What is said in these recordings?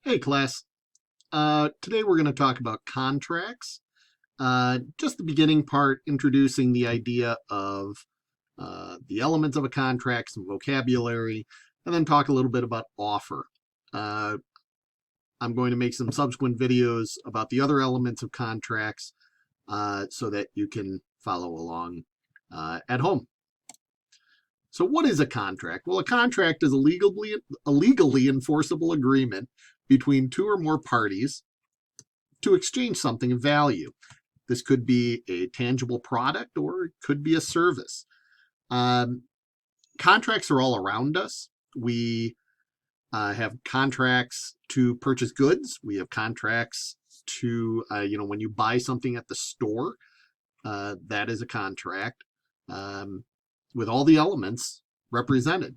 Hey class, today we're going to talk about contracts. Just the beginning part, introducing the idea of the elements of a contract, some vocabulary, and then talk a little bit about offer. I'm going to make some subsequent videos about the other elements of contracts so that you can follow along at home. So what is a contract? Well, a contract is a legally enforceable agreement between two or more parties to exchange something of value. This could be a tangible product or it could be a service. Contracts are all around us. We have contracts to purchase goods. We have contracts to, when you buy something at the store, that is a contract with all the elements represented.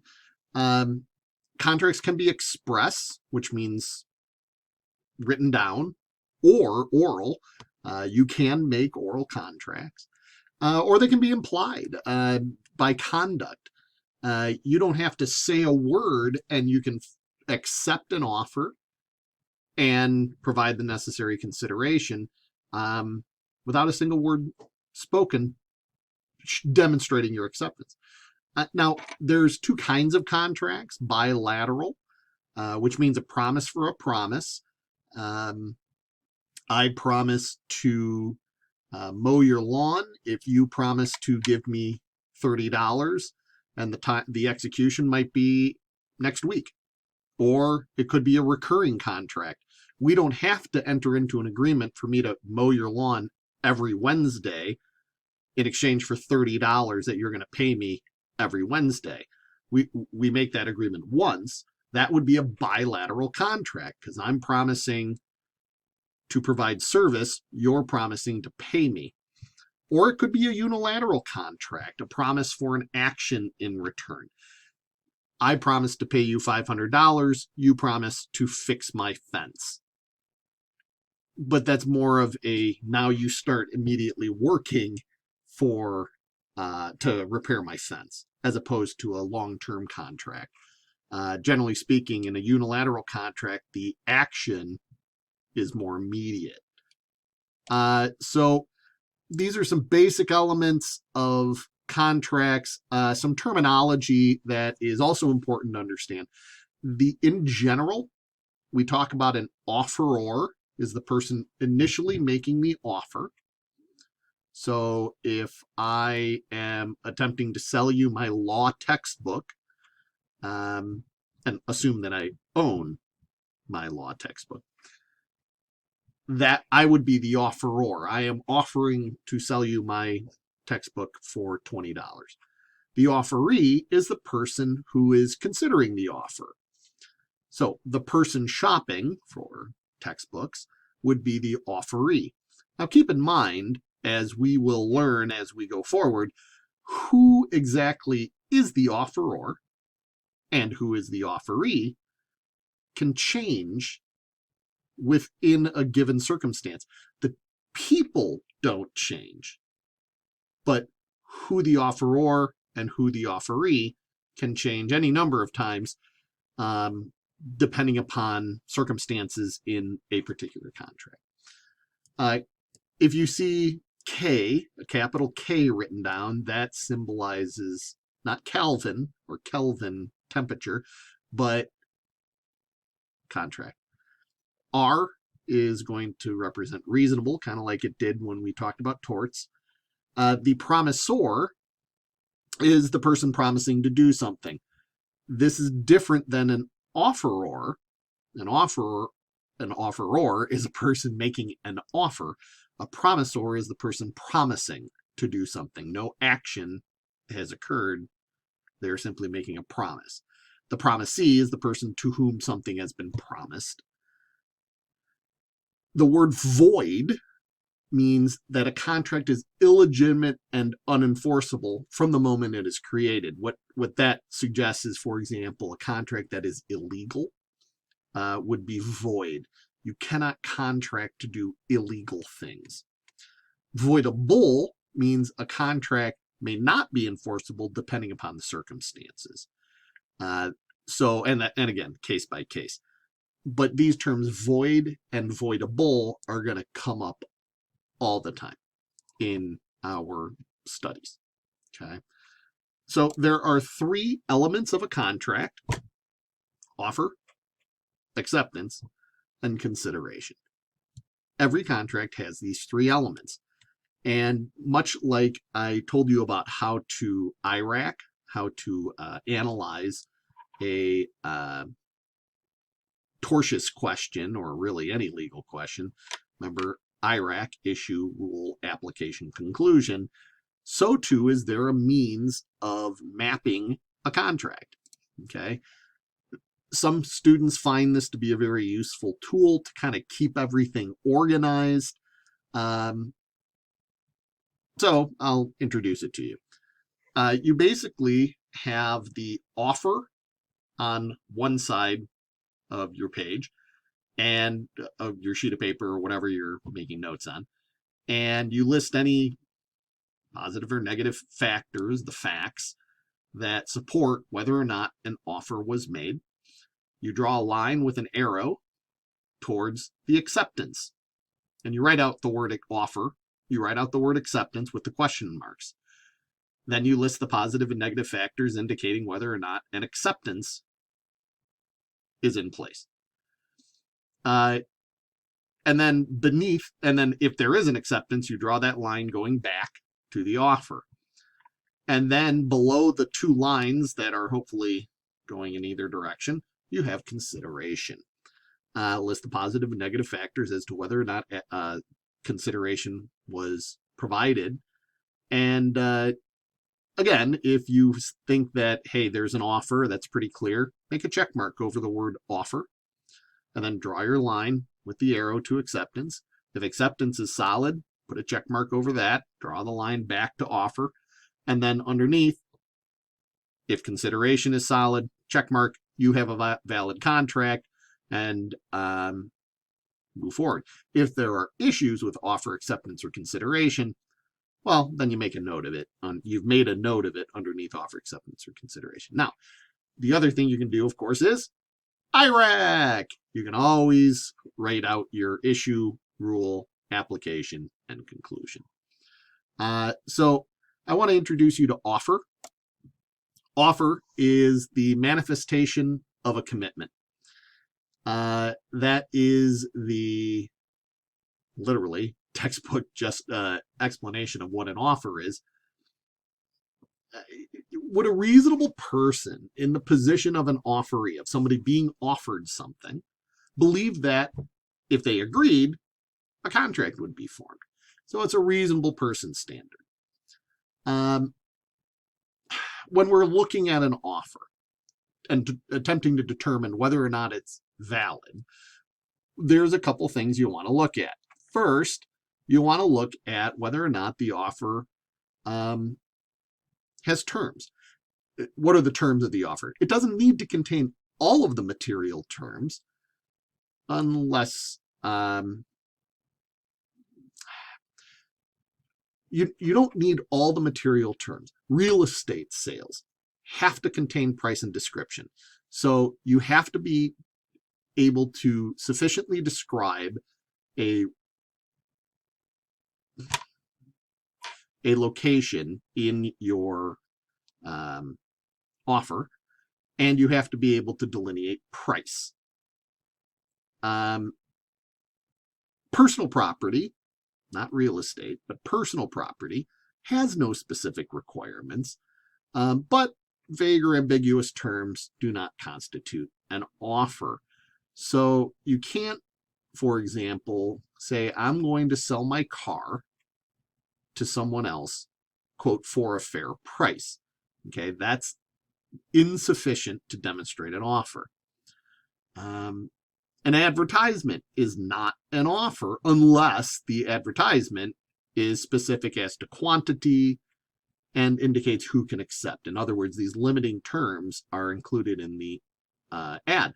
Contracts can be express, which means written down, or oral. You can make oral contracts, or they can be implied by conduct. You don't have to say a word, and you can accept an offer and provide the necessary consideration without a single word spoken, demonstrating your acceptance. Now, there's two kinds of contracts: bilateral, which means a promise for a promise. I promise to mow your lawn if you promise to give me $30, and the execution might be next week. Or it could be a recurring contract. We don't have to enter into an agreement for me to mow your lawn every Wednesday in exchange for $30 that you're going to pay me every Wednesday. We make that agreement once. That would be a bilateral contract because I'm promising to provide service, you're promising to pay me. Or it could be a unilateral contract, a promise for an action in return. I promise to pay you $500, you promise to fix my fence. But that's more of a, now you start immediately working for to repair my fence, as opposed to a long-term contract. Generally speaking, in a unilateral contract, the action is more immediate. So these are some basic elements of contracts, some terminology that is also important to understand. In general, we talk about an offeror is the person initially making the offer. So if I am attempting to sell you my law textbook, and assume that I own my law textbook, that I would be the offeror. I am offering to sell you my textbook for $20. The offeree is the person who is considering the offer. So the person shopping for textbooks would be the offeree. Now keep in mind, as we will learn as we go forward, who exactly is the offeror and who is the offeree can change within a given circumstance. The people don't change, but who the offeror and who the offeree can change any number of times depending upon circumstances in a particular contract. If you see K, a capital K written down, that symbolizes not Kelvin or Kelvin temperature, but contract. R is going to represent reasonable, kind of like it did when we talked about torts. The promisor is the person promising to do something. This is different than an offeror. An offeror is a person making an offer. A promisor is the person promising to do something. No action has occurred. They're simply making a promise. The promisee is the person to whom something has been promised. The word void means that a contract is illegitimate and unenforceable from the moment it is created. What that suggests is, for example, a contract that is illegal would be void. You cannot contract to do illegal things. Voidable means a contract may not be enforceable depending upon the circumstances. And again, case by case. but these terms void and voidable are going to come up all the time in our studies. Okay. So there are three elements of a contract: offer, acceptance, and consideration. Every contract has these three elements. And much like I told you about how to IRAC, how to analyze a tortious question, or really any legal question, remember IRAC, issue, rule, application, conclusion, so too is there a means of mapping a contract. Okay. Some students find this to be a very useful tool to kind of keep everything organized. So I'll introduce it to you. You basically have the offer on one side of your page and of your sheet of paper or whatever you're making notes on. And you list any positive or negative factors, the facts, that support whether or not an offer was made. You draw a line with an arrow towards the acceptance. And you write out the word offer. You write out the word acceptance with the question marks. Then you list the positive and negative factors indicating whether or not an acceptance is in place. And then if there is an acceptance, you draw that line going back to the offer. And then below the two lines that are hopefully going in either direction, you have consideration. List the positive and negative factors as to whether or not consideration was provided. And again, if you think that, hey, there's an offer that's pretty clear, make a check mark over the word offer, and then draw your line with the arrow to acceptance. If acceptance is solid, put a check mark over that, draw the line back to offer, and then underneath, if consideration is solid, check mark, you have a valid contract, and move forward. If there are issues with offer, acceptance, or consideration, well, then you make a note of it. You've made a note of it underneath offer, acceptance, or consideration. Now, the other thing you can do, of course, is IRAC. You can always write out your issue, rule, application, and conclusion. So I want to introduce you to offer. Offer is the manifestation of a commitment. That is the literally textbook explanation of what an offer is. Would a reasonable person in the position of an offeree, of somebody being offered something, believe that if they agreed, a contract would be formed? So it's a reasonable person standard. When we're looking at an offer and attempting to determine whether or not it's valid, there's a couple things you want to look at. First, you want to look at whether or not the offer has terms. What are the terms of the offer? It doesn't need to contain all of the material terms unless you don't need all the material terms. Real estate sales have to contain price and description. So you have to be able to sufficiently describe a location in your offer, and you have to be able to delineate price. Personal property, not real estate, but personal property, has no specific requirements, but vague or ambiguous terms do not constitute an offer. So you can't, for example, say, I'm going to sell my car to someone else, quote, for a fair price. Okay, that's insufficient to demonstrate an offer. An advertisement is not an offer unless the advertisement is specific as to quantity and indicates who can accept. In other words, these limiting terms are included in the ad.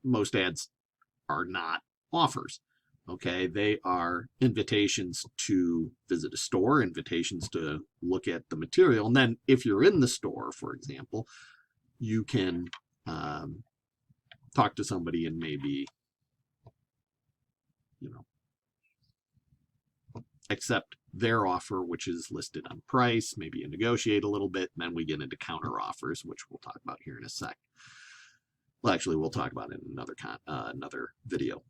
Most ads are not offers. Okay, they are invitations to visit a store, invitations to look at the material. And then if you're in the store, for example, you can talk to somebody and maybe, accept their offer, which is listed on price. Maybe you negotiate a little bit, and then we get into counter offers, which we'll talk about here in a sec. Well, actually, we'll talk about it in another video.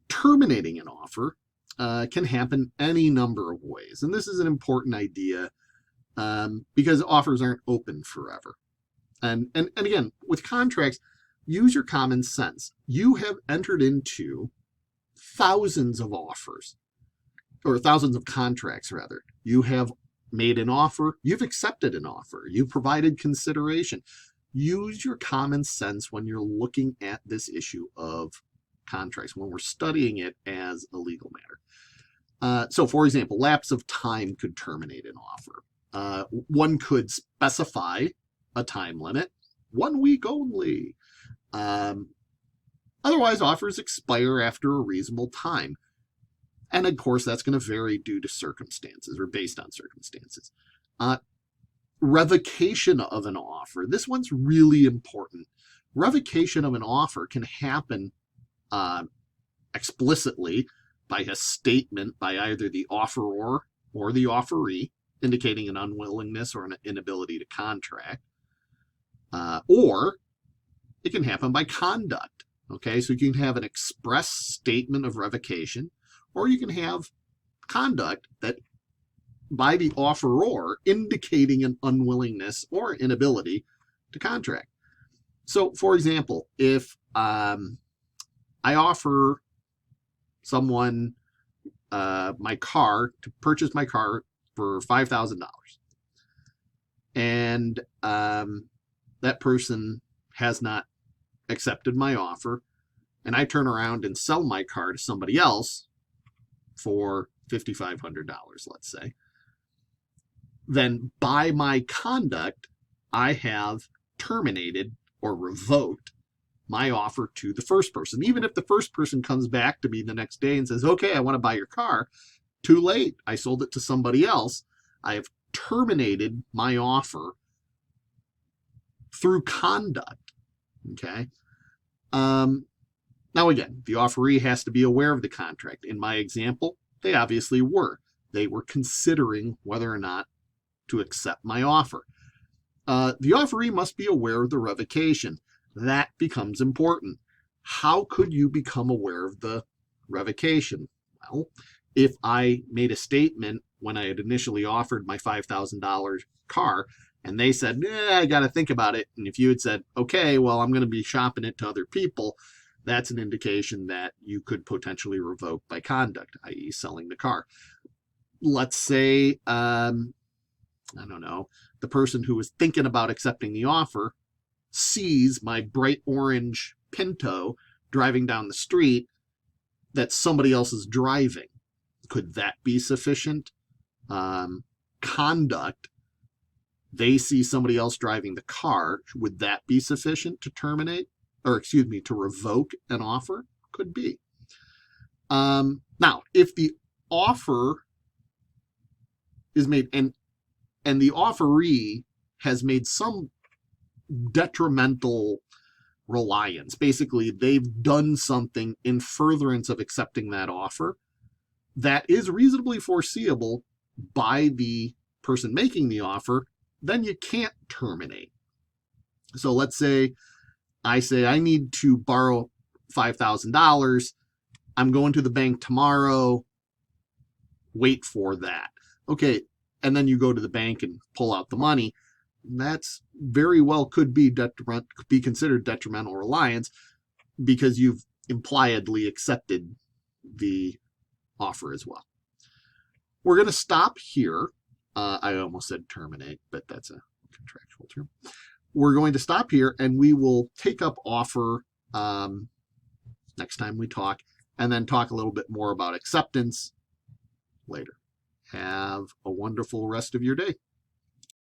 Terminating an offer can happen any number of ways, and this is an important idea because offers aren't open forever. And again, with contracts, use your common sense. You have entered into thousands of offers, or thousands of contracts rather. You have made an offer, you've accepted an offer, you've provided consideration. Use your common sense when you're looking at this issue of contracts, when we're studying it as a legal matter. So for example, lapse of time could terminate an offer. One could specify a time limit, 1 week only. Otherwise, offers expire after a reasonable time. And of course, that's going to vary due to circumstances or based on circumstances. Revocation of an offer. This one's really important. Revocation of an offer can happen explicitly by a statement by either the offeror or the offeree, indicating an unwillingness or an inability to contract. Or it can happen by conduct. Okay, so you can have an express statement of revocation, or you can have conduct that by the offeror indicating an unwillingness or inability to contract. So, for example, if I offer someone my car, to purchase my car for $5,000, and that person has not accepted my offer, and I turn around and sell my car to somebody else for $5,500, let's say, then by my conduct, I have terminated or revoked my offer to the first person. Even if the first person comes back to me the next day and says, okay, I want to buy your car, too late. I sold it to somebody else. I have terminated my offer through conduct. Okay. Now again, the offeree has to be aware of the contract. In my example, they obviously were. They were considering whether or not to accept my offer. The offeree must be aware of the revocation. That becomes important. How could you become aware of the revocation? Well, if I made a statement when I had initially offered my $5,000 car, and they said, I got to think about it. And if you had said, okay, well, I'm going to be shopping it to other people, that's an indication that you could potentially revoke by conduct, i.e. selling the car. Let's say, I don't know, the person who was thinking about accepting the offer sees my bright orange Pinto driving down the street that somebody else is driving. Could that be sufficient? Conduct. They see somebody else driving the car. Would that be sufficient to terminate, or excuse me, to revoke an offer? Could be. Now, if the offer is made and the offeree has made some detrimental reliance, basically they've done something in furtherance of accepting that offer that is reasonably foreseeable by the person making the offer, then you can't terminate. So let's say I need to borrow $5,000. I'm going to the bank tomorrow. Wait for that. Okay, and then you go to the bank and pull out the money. That's very well could be considered detrimental reliance because you've impliedly accepted the offer as well. We're going to stop here. I almost said terminate, but that's a contractual term. We're going to stop here and we will take up offer next time we talk, and then talk a little bit more about acceptance later. Have a wonderful rest of your day.